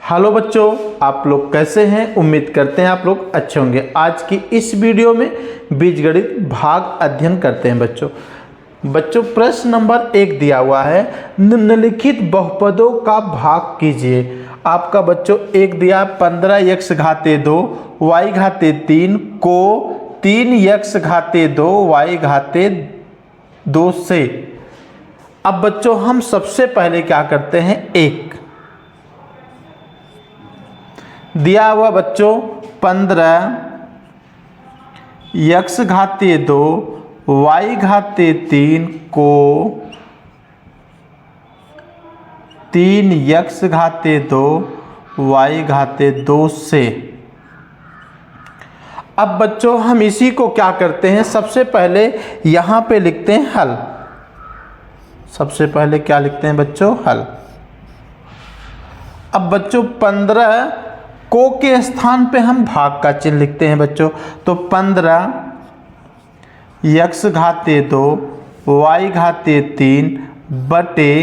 Hello बच्चों, आप लोग कैसे हैं। उम्मीद करते हैं आप लोग अच्छे होंगे। आज की इस वीडियो में बीजगणित भाग अध्ययन करते हैं। बच्चों प्रश्न नंबर 1 दिया हुआ है, निम्नलिखित बहुपदों का भाग कीजिए। आपका बच्चों एक दिया 15x घाते 2 y घाते 3 को 3x घाते 2 y घाते 2 से। अब बच्चों हम सबसे पहले क्या करते हैं, एक दिया हुआ बच्चों 15x घाते 2 y घाते 3 को 3x घाते 2 y घाते 2 से। अब बच्चों हम इसी को क्या करते हैं, सबसे पहले यहां पे लिखते हैं हल। सबसे पहले क्या लिखते हैं बच्चों, हल। अब बच्चों 15 को के स्थान पे हम भाग का चिन्ह लिखते हैं बच्चों। तो 15x घाते 2 y घाते 3 बटे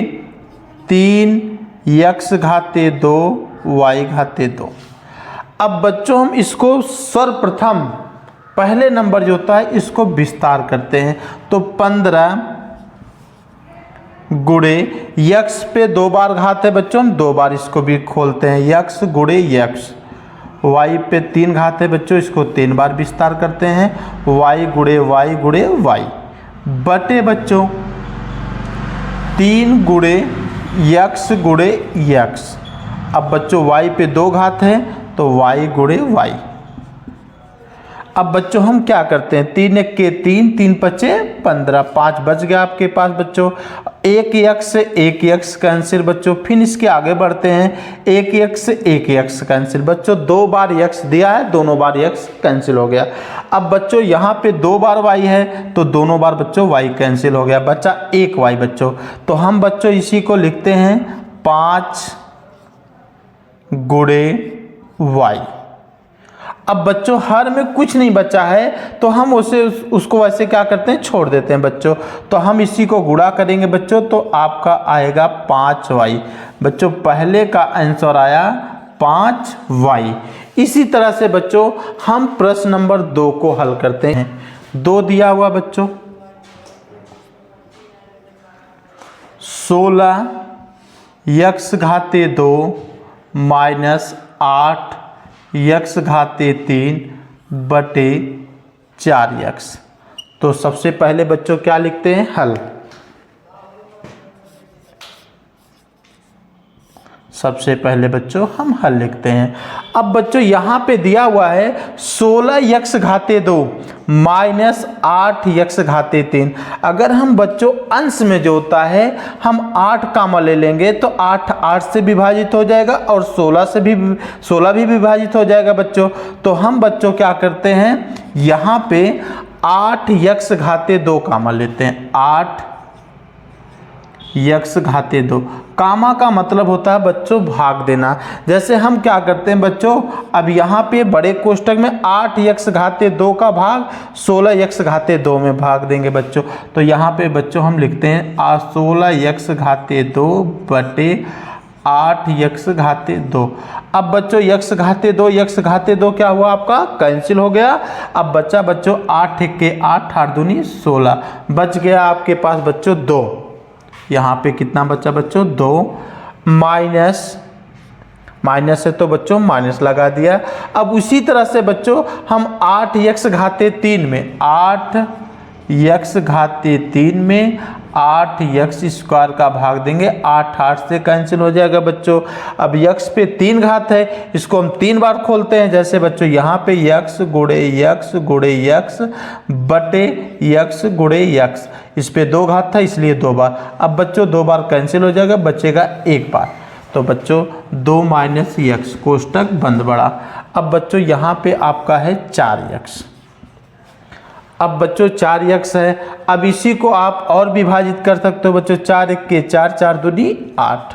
3x घाते 2 y घाते 2। अब बच्चों हम इसको सर्वप्रथम पहले नंबर जो होता है इसको विस्तार करते हैं। तो 15 गुणे x पे 2 बार घात है बच्चों, हम 2 बार इसको भी खोलते हैं, x गुणे x। y पे 3 घात है बच्चों, इसको 3 बार विस्तार करते हैं, y गुणे y गुणे y बटे बच्चों 3 गुणे x गुणे x। अब बच्चों y पे 2 घात है तो y गुणे y। अब बच्चों हम क्या करते हैं, 3 1 के 3 3 पचे 15, 5 बच गया आपके पास बच्चों। एक x से एक x कैंसिल बच्चों। फिर इसके आगे बढ़ते हैं, एक x से एक x कैंसिल बच्चों। 2 बार x दिया है, दोनों बार x कैंसिल हो गया। अब बच्चों यहाँ पे 2 बार y है तो दोनों बार बच्चों y कैंसिल हो गया, बचा एक y बच्चों। तो हम बच्चों इसी को लिखते हैं 5 गुणे y। अब बच्चों हर में कुछ नहीं बचा है तो हम उसको वैसे क्या करते हैं, छोड़ देते हैं बच्चों। तो हम इसी को गुणा करेंगे बच्चों, तो आपका आएगा 5y। बच्चों पहले का आंसर आया 5y। इसी तरह से बच्चों हम प्रश्न नंबर 2 को हल करते हैं। 2 दिया हुआ बच्चों 16x घाते 2 माइनस 8x घाते 3 बटे 4x। तो सबसे पहले बच्चों क्या लिखते हैं, हल। सबसे पहले बच्चों हम हल लिखते हैं। अब बच्चों यहाँ पे दिया हुआ है 16x घाते 2 माइनस 8x घाते 3। अगर हम बच्चों अंश में जो होता है हम 8 कामा ले लेंगे तो 8 8 से विभाजित हो जाएगा और 16 भी विभाजित हो जाएगा बच्चों। तो हम बच्चों क्या करते हैं, यहाँ पे 8x घाते 2 कामा लेते हैं, 8x घाते 2। कामा का मतलब होता है बच्चों भाग देना। जैसे हम क्या करते हैं बच्चों, अब यहाँ पे बड़े कोष्टक में 8x घाते 2 का भाग 16x घाते 2 में भाग देंगे बच्चों। तो यहाँ पे बच्चों हम लिखते हैं 16x घाते 2 बटे 8x घाते 2। अब बच्चों x घाते 2 क्या हुआ, आपका कैंसिल हो गया। अब बच्चा बच्चों 8 के 8 8 दूनी 16 बच गया आपके पास बच्चों 2। यहाँ पे कितना बचा बच्चों, 2 माइनस है तो बच्चों माइनस लगा दिया। अब उसी तरह से बच्चों हम 8x घाते 3 में 8x घाते 3 में 8x स्क्वायर का भाग देंगे, 8 8 से कैंसिल हो जाएगा बच्चों। अब x पे 3 घात है, इसको हम 3 बार खोलते हैं। जैसे बच्चों यहाँ पे x गुणे x गुणे x बटे x गुणे x। इस पे 2 घात था इसलिए 2 बार। अब बच्चों 2 बार कैंसिल हो जाएगा, बचेगा 1 बार। तो बच्चों 2 माइनस x कोष्टक बंद बड़ा। अब बच्चों यहाँ पे आपका है 4x। अब बच्चों 4x है, अब इसी को आप और विभाजित कर सकते हो बच्चों। 4 1 के 4 4 दूनी 8।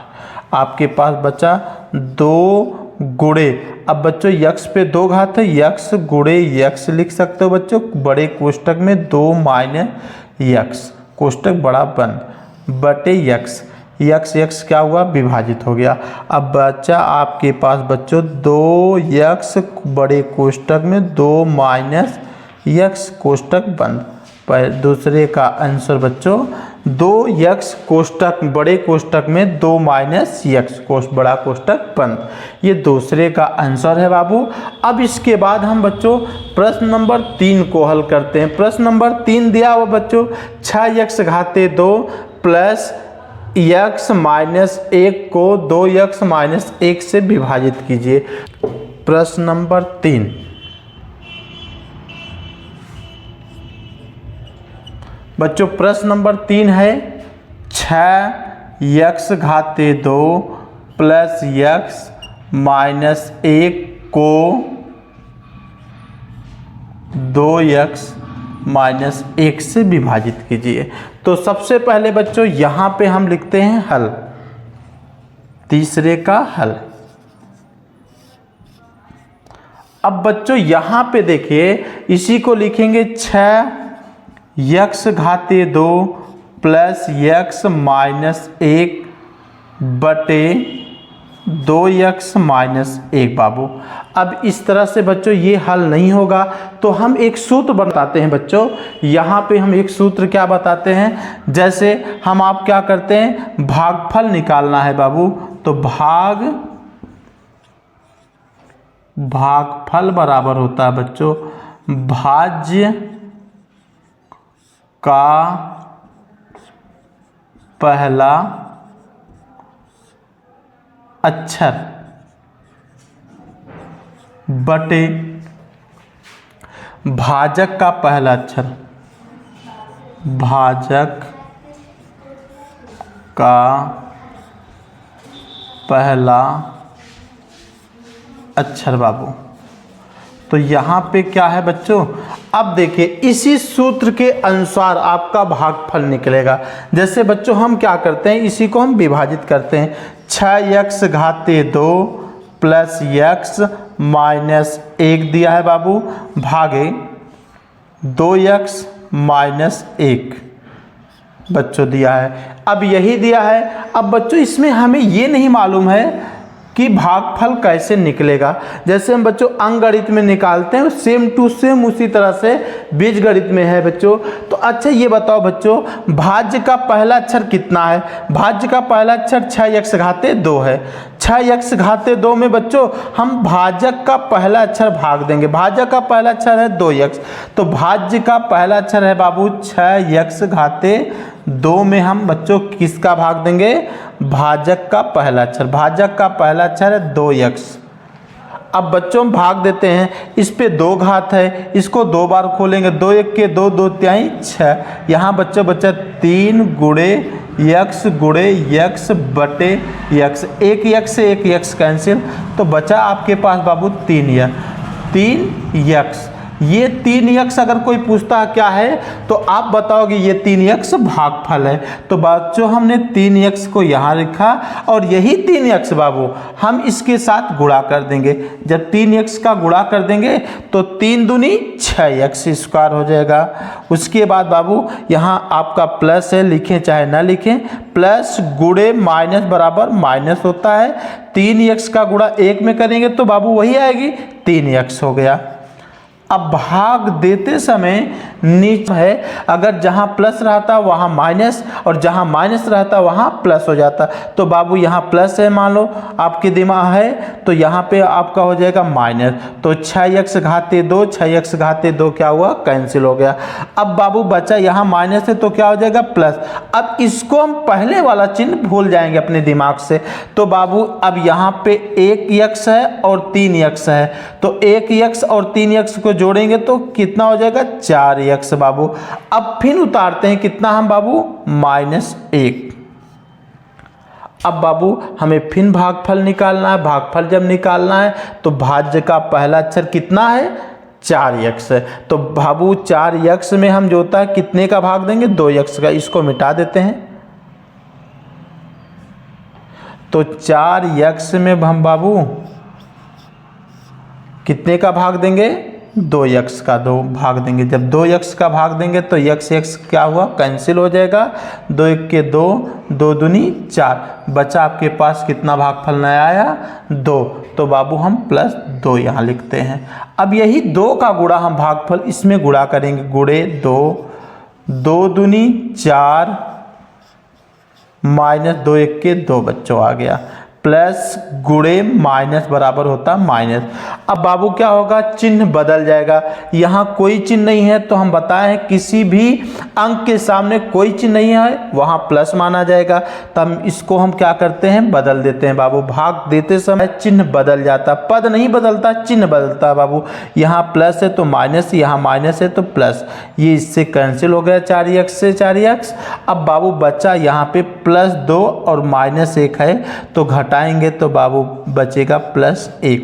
आपके पास बचा 2 गुणे, अब बच्चों x पे 2 घात है, x गुणे x लिख सकते हो बच्चों। बड़े कोष्टक में 2 माइनस x कोष्टक बड़ा बंद बटे x। यक्स यक्स क्या हुआ, विभाजित हो गया। अब बच्चा आपके पास बच्चों 2x बड़े कोष्टक में 2 माइनस यक्स कोष्टक बंद। पर दूसरे का आंसर बच्चों 2x कोष्टक बड़े कोष्टक में 2 माइनस यक्स बड़ा कोष्टक बंद। ये दूसरे का आंसर है बाबू। अब इसके बाद हम बच्चों प्रश्न नंबर 3 को हल करते हैं। प्रश्न नंबर 3 दिया हुआ बच्चों 6x घाते 2 प्लस x माइनस 1 को 2x माइनस 1 से विभाजित कीजिए। प्रश्न नंबर 3 बच्चों प्रश्न नंबर 3 है 6x घाते 2 प्लस x माइनस 1 को 2x माइनस 1 से विभाजित कीजिए। तो सबसे पहले बच्चों यहाँ पे हम लिखते हैं हल, तीसरे का हल। अब बच्चों यहाँ पे देखिए इसी को लिखेंगे 6x घाते 2 प्लस x माइनस 1 बटे 2x माइनस 1 बाबू। अब इस तरह से बच्चों ये हल नहीं होगा तो हम एक सूत्र बताते हैं बच्चों। यहाँ पे हम एक सूत्र क्या बताते हैं, जैसे हम आप क्या करते हैं भागफल निकालना है बाबू। तो भागफल बराबर होता है बच्चों भाज्य का पहला अक्षर बटे भाजक का पहला अक्षर, भाजक का पहला अक्षर बाबू। तो यहाँ पे क्या है बच्चों, अब देखिए इसी सूत्र के अनुसार आपका भागफल निकलेगा। जैसे बच्चों हम क्या करते हैं, इसी को हम विभाजित करते हैं। 6x घाते 2 प्लस x माइनस 1 दिया है बाबू भागे 2x माइनस 1 बच्चों दिया है। अब यही दिया है। अब बच्चों इसमें हमें ये नहीं मालूम है कि भागफल कैसे निकलेगा। जैसे हम बच्चों अंकगणित में निकालते हैं सेम टू सेम उसी तरह से बीजगणित में है बच्चों। तो अच्छा ये बताओ बच्चों भाज्य का पहला अक्षर कितना है। भाज्य का पहला अक्षर 6x घाते 2 है। 6x घाते 2 में बच्चों हम भाजक का पहला अक्षर भाग देंगे। भाजक का पहला अक्षर है 2x, तो भाज्य का पहला अक्षर है बाबू 6x घाते 2 में हम बच्चों किसका भाग देंगे, भाजक का पहला अक्षर। भाजक का पहला अक्षर है 2x। अब बच्चों हम भाग देते हैं, इस पे 2 घात है, इसको 2 बार खोलेंगे, 2 1 के 2 2 तिहाई 6। यहाँ बच्चा 3 गुणे x गुणे x बटे x। एक x से एक x कैंसिल, तो बचा आपके पास बाबू 3x। ये 3x अगर कोई पूछता है क्या है तो आप बताओगे ये 3x भागफल है। तो बच्चों हमने 3x को यहाँ लिखा और यही 3x बाबू हम इसके साथ गुणा कर देंगे। जब 3x का गुणा कर देंगे तो 3 दूनी 6x स्क्वायर हो जाएगा। उसके बाद बाबू यहाँ आपका प्लस है, लिखें चाहे ना लिखें, प्लस गुणे माइनस बराबर माइनस होता है। 3x का गुणा 1 में करेंगे तो बाबू वही आएगी 3x हो गया। अब भाग देते समय नीचे है, अगर जहाँ प्लस रहता वहाँ माइनस और जहाँ माइनस रहता वहाँ प्लस हो जाता। तो बाबू यहाँ प्लस है मान लो आपके दिमाग है, तो यहाँ पे आपका हो जाएगा माइनस। तो 6x घाते 2, 6x घाते 2 क्या हुआ, कैंसिल हो गया। अब बाबू बचा यहाँ माइनस है तो क्या हो जाएगा प्लस। अब इसको हम पहले वाला चिन्ह भूल जाएंगे अपने दिमाग से। तो बाबू अब यहाँ पे 1x है और 3x है, तो 1x और 3x को जोड़ेंगे तो कितना हो जाएगा 4x बाबू। अब फिर उतारते हैं कितना हम बाबू -1। अब बाबू हमें फिर भागफल निकालना है। भागफल जब निकालना है तो भाज्य का पहला अक्षर कितना है 4x है। तो बाबू 4x में हम जो होता है कितने का भाग देंगे 2x का। इसको मिटा देते हैं तो 4x में हम बाबू कितने का भाग देंगे 2x का 2 भाग देंगे। जब 2x का भाग देंगे तो x क्या हुआ, कैंसिल हो जाएगा। 2 1 के 2, 2 दूनी 4, बचा आपके पास कितना भागफल नया आया, 2। तो बाबू हम +2 यहाँ लिखते हैं। अब यही 2 का गुणा हम भागफल इसमें गुणा करेंगे, गुणे 2, 2 दूनी 4 -2 1 के 2 बच्चों आ गया, प्लस गुणे माइनस बराबर होता माइनस। अब बाबू क्या होगा, चिन्ह बदल जाएगा। यहाँ कोई चिन्ह नहीं है तो हम बताएं किसी भी अंक के सामने कोई चिन्ह नहीं है वहाँ प्लस माना जाएगा। तब इसको हम क्या करते हैं, बदल देते हैं बाबू। भाग देते समय चिन्ह बदल जाता, पद नहीं बदलता, चिन्ह बदलता बाबू। यहाँ प्लस है तो माइनस, यहाँ माइनस है तो प्लस, ये इससे कैंसिल हो गया 4x से 4x। अब बाबू बचा यहाँ पे +2 और -1 है तो घटाएंगे तो बाबू बचेगा +1।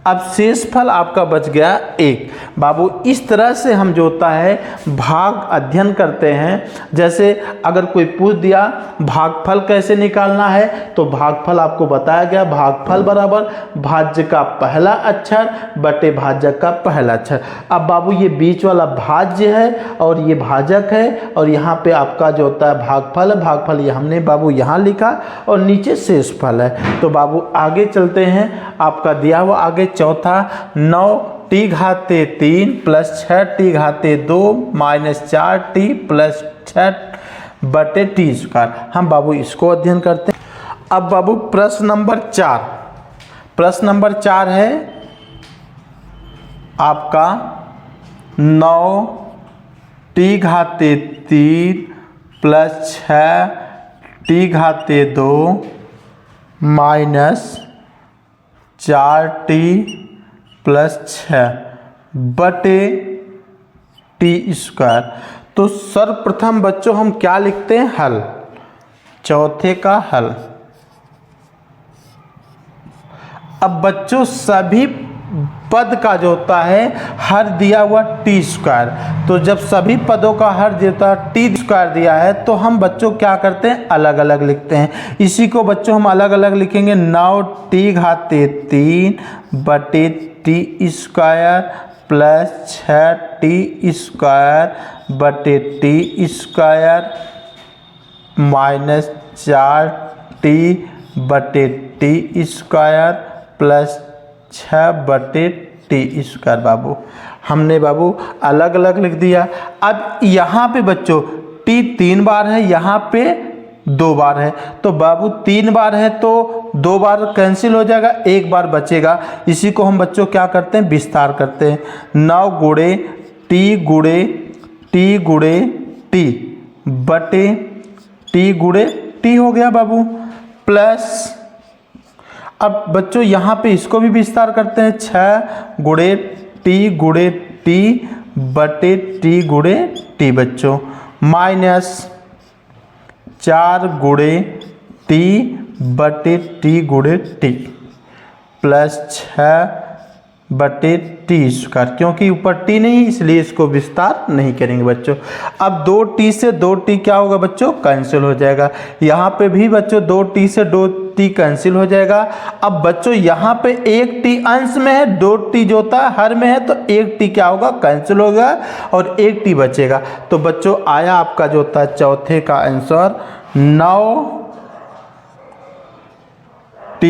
अब शेषफल आपका बच गया 1। बाबू इस तरह से हम जो होता है भाग अध्ययन करते हैं। जैसे अगर कोई पूछ दिया भागफल कैसे निकालना है तो भागफल आपको बताया गया, भागफल बराबर भाज्य का पहला अक्षर बटे भाजक का पहला अक्षर। अब बाबू ये बीच वाला भाज्य है और ये भाजक है और यहाँ पे आपका जो होता है भागफल है। भागफल ये हमने बाबू यहाँ लिखा और नीचे शेषफल है। तो बाबू आगे चलते हैं, आपका दिया हुआ आगे चौथा 9t घाते 3 + 6t घाते 2 - 4t + 6 बटे t²। हम बाबू इसको अध्ययन करते हैं। अब बाबू प्रश्न नंबर 4, प्रश्न नंबर 4 है आपका 9t घाते 3 + 6t घाते 2 - 4t + 6 बटे t²। तो सर्वप्रथम बच्चों हम क्या लिखते हैं, हल, चौथे का हल। अब बच्चों सभी पद का जो होता है हर दिया हुआ t²। तो जब सभी पदों का हर देता है t² दिया है तो हम बच्चों क्या करते हैं, अलग अलग लिखते हैं। इसी को बच्चों हम अलग अलग लिखेंगे, 9t घाते 3 बटे t² + 6t² बटे t² - 4t बटे t² + 6 बटे t²। बाबू हमने बाबू अलग अलग लिख दिया। अब यहाँ पे बच्चों t 3 बार है, यहाँ पे 2 बार है। तो बाबू 3 बार है तो 2 बार कैंसिल हो जाएगा, 1 बार बचेगा। इसी को हम बच्चों क्या करते हैं, विस्तार करते हैं। 9 गुणे t गुणे t बटे t गुणे t हो गया बाबू, प्लस अब बच्चों यहाँ पे इसको भी विस्तार करते हैं। 6 गुणे t बटे t गुणे t बच्चों, माइनस 4 गुणे t बटे t गुणे t प्लस 6 बटे t², क्योंकि ऊपर t नहीं इसलिए इसको विस्तार नहीं करेंगे बच्चों। अब 2t से 2t क्या होगा बच्चों, कैंसिल हो जाएगा। यहाँ पे भी बच्चों 2t से 2t कैंसिल हो जाएगा। अब बच्चों यहाँ पे 1t अंश में है, 2t जो होता है हर में है, तो 1t क्या होगा, कैंसिल होगा और 1t बचेगा। तो बच्चों आया आपका जो होता है चौथे का आंसर 9t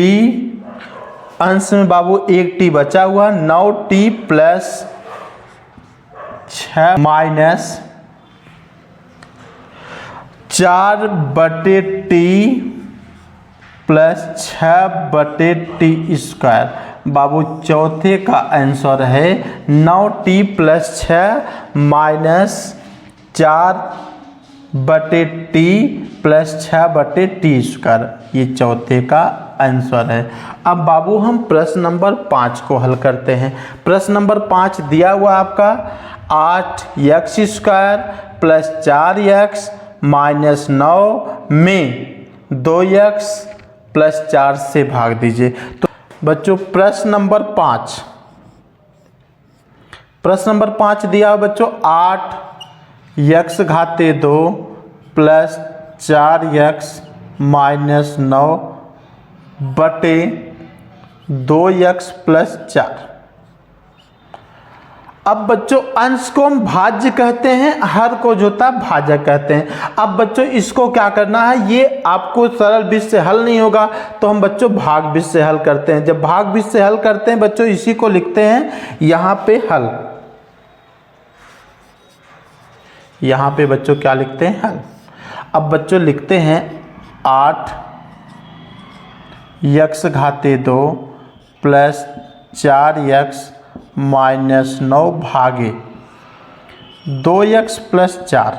अंश में बाबू 1t बचा हुआ, 9t + 6 माइनस 4 बटे t प्लस 6 बटे t²। बाबू चौथे का आंसर है 9t + 6 माइनस 4 बटे t प्लस 6 बटे t²। ये चौथे का आंसर है। अब बाबू हम प्रश्न नंबर 5 को हल करते हैं। प्रश्न नंबर 5 दिया हुआ आपका 8x² + 4x - 9 में 2x + 4 से भाग दीजिए। तो बच्चों प्रश्न नंबर 5, प्रश्न नंबर 5 दिया हुआ बच्चों 8x घाते 2 + 4x - 9 बटे 2x + 4। अब बच्चों अंश को हम भाज्य कहते हैं, हर को जो होता है भाजक कहते हैं। अब बच्चों इसको क्या करना है, ये आपको सरल बीज से हल नहीं होगा तो हम बच्चों भाग बीज से हल करते हैं। जब भाग बीज से हल करते हैं बच्चों इसी को लिखते हैं यहाँ पे हल। यहाँ पे बच्चों क्या लिखते हैं, हल। अब बच्चों लिखते हैं 8 x घाते 2 प्लस 4x माइनस 9 भागे 2x प्लस 4।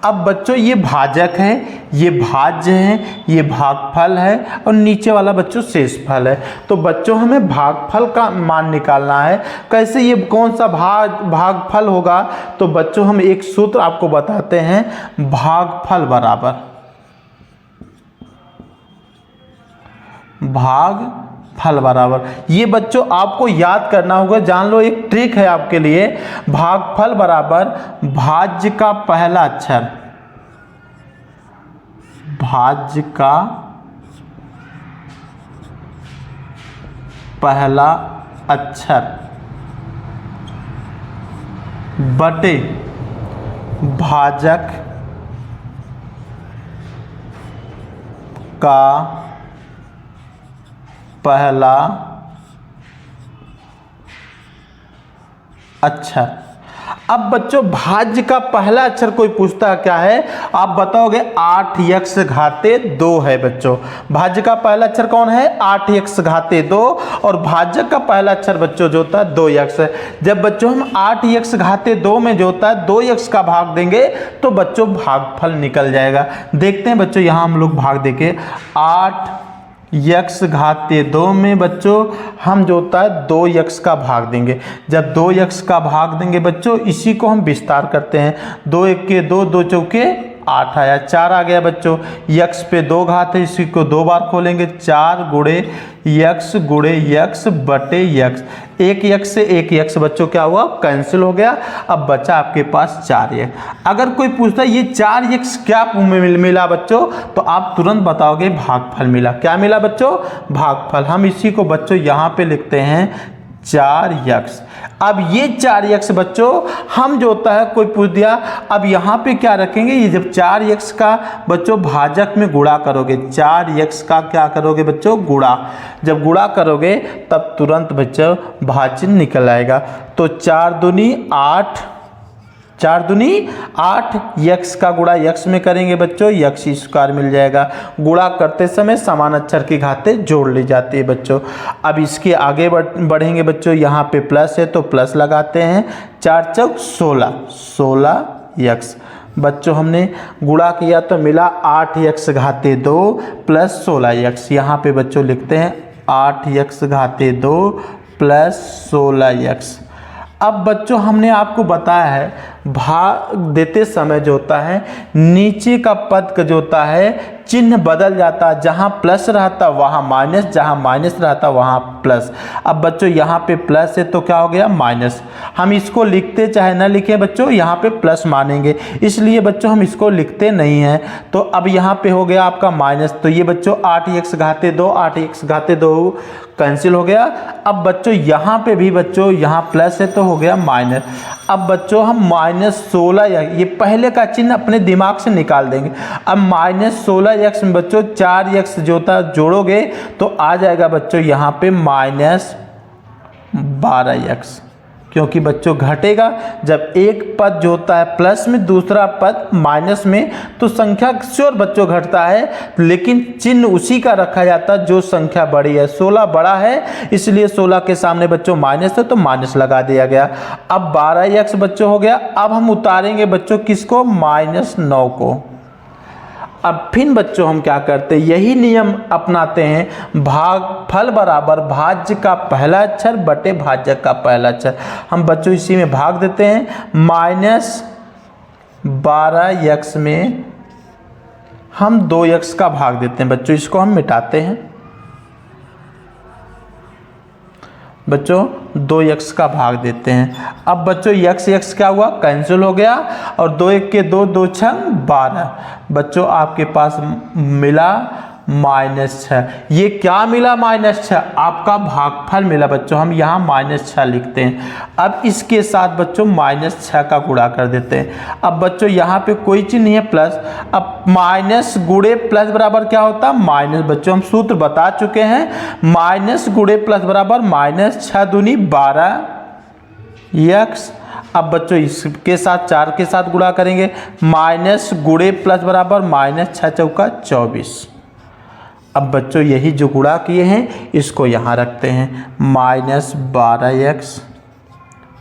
अब बच्चों ये भाजक है, ये भाज्य है, ये भागफल है और नीचे वाला बच्चों शेषफल है। तो बच्चों हमें भागफल का मान निकालना है। कैसे, ये कौन सा भागफल होगा, तो बच्चों हम एक सूत्र आपको बताते हैं, भागफल बराबर भागफल बराबर, ये बच्चों आपको याद करना होगा, जान लो, एक ट्रिक है आपके लिए। भागफल बराबर भाज्य का पहला अक्षर, भाज्य का पहला अक्षर बटे भाजक का पहला अक्षर। अब बच्चों भाज्य का पहला अक्षर कोई पूछता है क्या है, आप बताओगे 8x घाते 2 है बच्चों। भाज्य का पहला अक्षर कौन है, 8x घाते 2, और भाजक का पहला अक्षर बच्चों जो होता है 2x है। जब बच्चों हम 8x घाते 2 में जो होता है 2x का भाग देंगे तो बच्चों भागफल निकल जाएगा। देखते हैं बच्चों, यहाँ हम लोग भाग देंगे 8x घाते 2 में बच्चों हम जो होता है 2x का भाग देंगे। जब 2x का भाग देंगे बच्चों इसी को हम विस्तार करते हैं, 2 1 के 2, 2 चौके 8 आया, 4 आ गया बच्चों। x पे 2 घात है, इसी को 2 बार खोलेंगे, 4 गुणे x बटे x। एक x से एक x बच्चों क्या हुआ, कैंसिल हो गया। अब बचा आपके पास 4x। अगर कोई पूछता है ये 4x क्या मिला बच्चों, तो आप तुरंत बताओगे भागफल मिला। क्या मिला बच्चों, भागफल। हम इसी को बच्चों यहाँ पे लिखते हैं 4x। अब ये 4x बच्चों हम जो होता है कोई पूछ दिया, अब यहाँ पे क्या रखेंगे, ये जब 4x का बच्चों भाजक में गुणा करोगे, 4x का क्या करोगे बच्चों, गुणा। जब गुणा करोगे तब तुरंत बच्चों भाज्य निकल आएगा। तो 4 दूनी 8, 4 दूनी 8, x का गुणा x में करेंगे बच्चों, x स्क्वायर मिल जाएगा। गुणा करते समय समान अक्षर की घातें जोड़ ली जाती है बच्चों। अब इसके आगे बढ़ेंगे बच्चों, यहाँ पे प्लस है तो प्लस लगाते हैं, 4 चौक 16, 16x। बच्चों हमने गुणा किया तो मिला 8x घाते 2 प्लस 16x। यहाँ पे बच्चों लिखते हैं 8x घाते 2 प्लस 16x। अब बच्चों हमने आपको बताया है भाग देते समय जो होता है नीचे का पद का जो होता है चिन्ह बदल जाता है, जहाँ प्लस रहता वहाँ माइनस, जहाँ माइनस रहता वहाँ प्लस। अब बच्चों यहाँ पे प्लस है तो क्या हो गया, माइनस। हम इसको लिखते चाहे ना लिखें बच्चों, यहाँ पे प्लस मानेंगे, इसलिए बच्चों हम इसको लिखते नहीं हैं। तो अब यहाँ पे हो गया आपका माइनस, तो ये बच्चों 8x घाते 2, 8x घाते 2 कैंसिल हो गया। अब बच्चों यहाँ पे भी बच्चों यहाँ प्लस है तो हो गया माइनस। अब बच्चों हम -16, ये पहले का चिन्ह अपने दिमाग से निकाल देंगे। अब -16x में बच्चों 4x जो होता है जोड़ोगे तो आ जाएगा बच्चों यहाँ पे -12x, क्योंकि बच्चों घटेगा जब एक पद जो होता है प्लस में दूसरा पद माइनस में तो संख्या श्योर बच्चों घटता है, लेकिन चिन्ह उसी का रखा जाता है जो संख्या बड़ी है। 16 बड़ा है इसलिए 16 के सामने बच्चों माइनस है तो माइनस लगा दिया गया। अब 12x बच्चों हो गया। अब हम उतारेंगे बच्चों किसको, -9 को। अब फिर बच्चों हम क्या करते हैं, यही नियम अपनाते हैं, भागफल बराबर भाज्य का पहला अक्षर बटे भाजक का पहला अक्षर। हम बच्चों इसी में भाग देते हैं, -12x में हम 2x का भाग देते हैं बच्चों, इसको हम मिटाते हैं बच्चों, 2x का भाग देते हैं। अब बच्चों x क्या हुआ, कैंसिल हो गया, और 2 1 के 2, 2 6 12 बच्चों आपके पास मिला -6। ये क्या मिला? -6 आपका भागफल मिला बच्चों। हम यहाँ -6 लिखते हैं। अब इसके साथ बच्चों -6 का गुणा कर देते हैं। अब बच्चों यहाँ पे कोई चीज़ नहीं है प्लस। अब माइनस गुणे प्लस बराबर क्या होता है? माइनस। बच्चों हम सूत्र बता चुके हैं, माइनस गुणे प्लस बराबर -6 दूनी 12x। अब बच्चों इसके साथ 4 के साथ गुणा करेंगे, माइनस गुणे प्लस बराबर -6 चौका 24। अब बच्चों यही जो गुणा किए हैं इसको यहाँ रखते हैं, -12x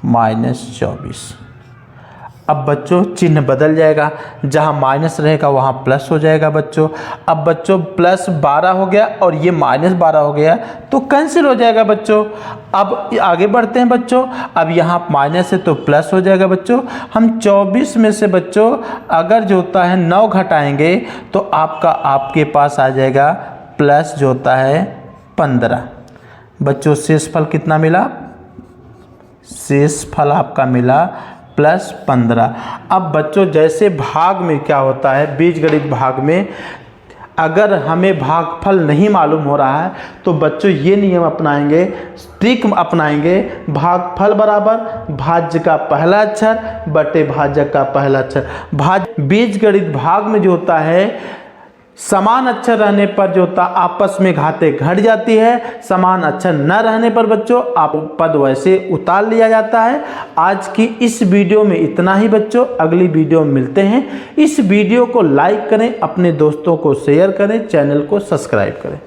-24। अब बच्चों चिन्ह बदल जाएगा, जहाँ माइनस रहेगा वहाँ प्लस हो जाएगा बच्चों। अब बच्चों +12 हो गया और ये -12 हो गया तो कैंसिल हो जाएगा बच्चों। अब आगे बढ़ते हैं बच्चों। अब यहाँ माइनस है तो प्लस हो जाएगा बच्चों। हम 24 में से बच्चों अगर जो होता है 9 घटाएंगे तो आपके पास आ जाएगा प्लस जो होता है 15। बच्चों शेषफल कितना मिला? शेषफल आपका मिला +15। अब बच्चों जैसे भाग में क्या होता है, बीजगणित भाग में अगर हमें भागफल नहीं मालूम हो रहा है तो बच्चों ये नियम अपनाएंगे, ट्रिक अपनाएंगे। भागफल बराबर भाज्य का पहला अक्षर बटे भाजक का पहला अक्षर। बीजगणित भाग में जो होता है समान अक्षर रहने पर जो होता आपस में घातें घट जाती है, समान अक्षर न रहने पर बच्चों आप पद वैसे उतार लिया जाता है। आज की इस वीडियो में इतना ही बच्चों, अगली वीडियो में मिलते हैं। इस वीडियो को लाइक करें, अपने दोस्तों को शेयर करें, चैनल को सब्सक्राइब करें।